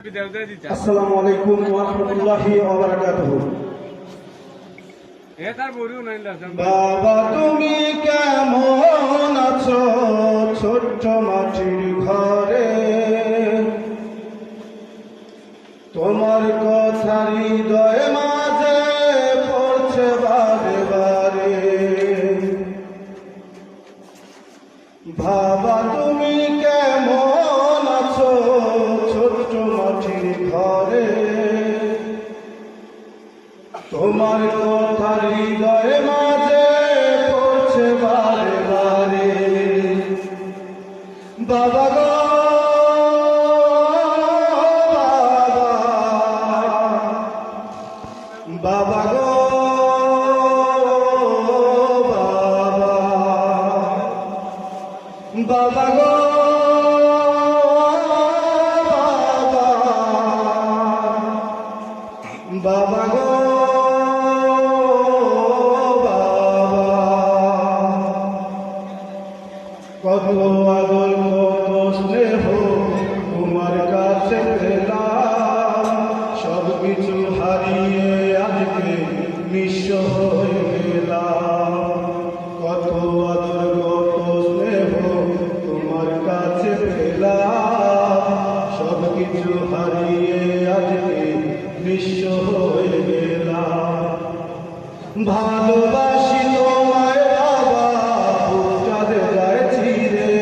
আসসালামু আলাইকুম ওয়া রাহমাতুল্লাহি ওয়া বারাকাতুহু। বাবা তুমি কেমন আছো ছোট্ট মাটির ঘরে, তোমার কথা হৃদয় মাঝে পড়ছে বারে বারে। বাবা তুমি কেমন আছো ছোট্ট মাটির ঘরে, তোমার কথা হৃদয় মাঝে পড়ছে বারে বারে। বাবা গো বাবা গো বাবা গো বাবা গো কত আদর কত স্নেহ তোমার কাছে পেলাম, সব কিছু হারিয়ে আজকে নিঃস্ব হয়ে গেলাম। কত আদর কত স্নেহ তোমার কাছে পেলাম, সব কিছু হারিয়ে আজকে নিঃস্ব হয়ে গেলাম। ভালোবাসি তোমায় বাবা বুকটাতে যায় ছিঁড়ে,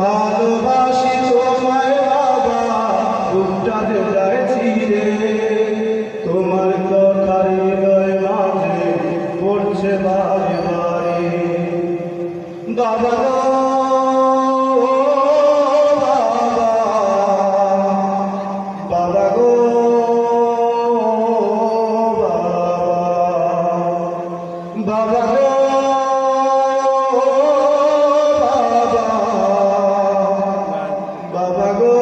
ভালোবাসি তোমায় বাবা বুকটাতে যায় ছিঁড়ে। তোমার কথা হৃদয় মাঝে পড়ছে বারে বারে। বাবা বাবা গো বাবা গো বাবা গো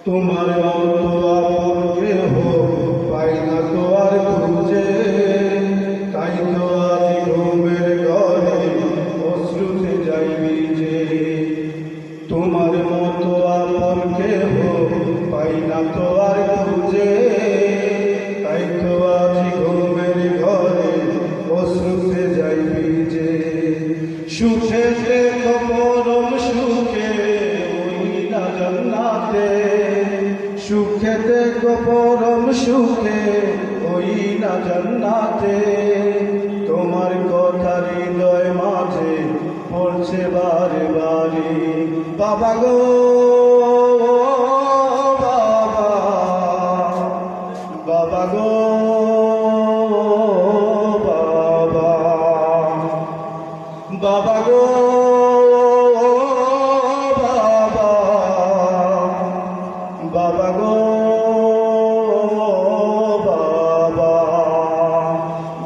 তোমার মতো আপন কেহ পাই না তো আর খুঁজে, তাই তো আজ ঘুমের ঘরে অশ্রুতে যাই ভিজে। তোমার মতো আপন কেহ পাই না তো আর খুঁজে, তাই তো আজ ঘুমের ঘরে অশ্রুতে যাই ভিজে। সুখে দেখো পরম সুখে ওই না জান্নাতে, সুখে দেখো পরম সুখে ওই না জান্নাতে। তোমার কথা হৃদয় মাঝে পড়ছে বারে বারে। বাবা গো বাবা বাবা গো বাবা বাবা গো বাবা বাবা গো বাবা।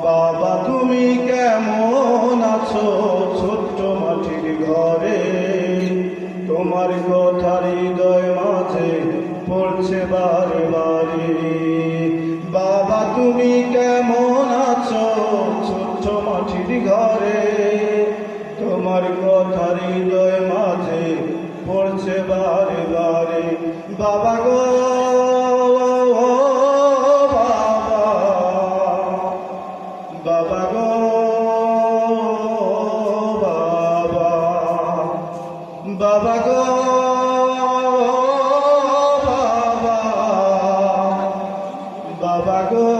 বাবা তুমি কেমন আছো ছোট্ট মাটির ঘরে, তোমার কথা হৃদয় মাঝে পড়ছে বারে বারে। বাবা তুমি কেমন আছো ছোট্ট মাটির ঘরে, তোমার কথা হৃদয় মাঝে পড়ছে বারে বারে। বাবা গো বাবা গো বাবা গো বাবা গো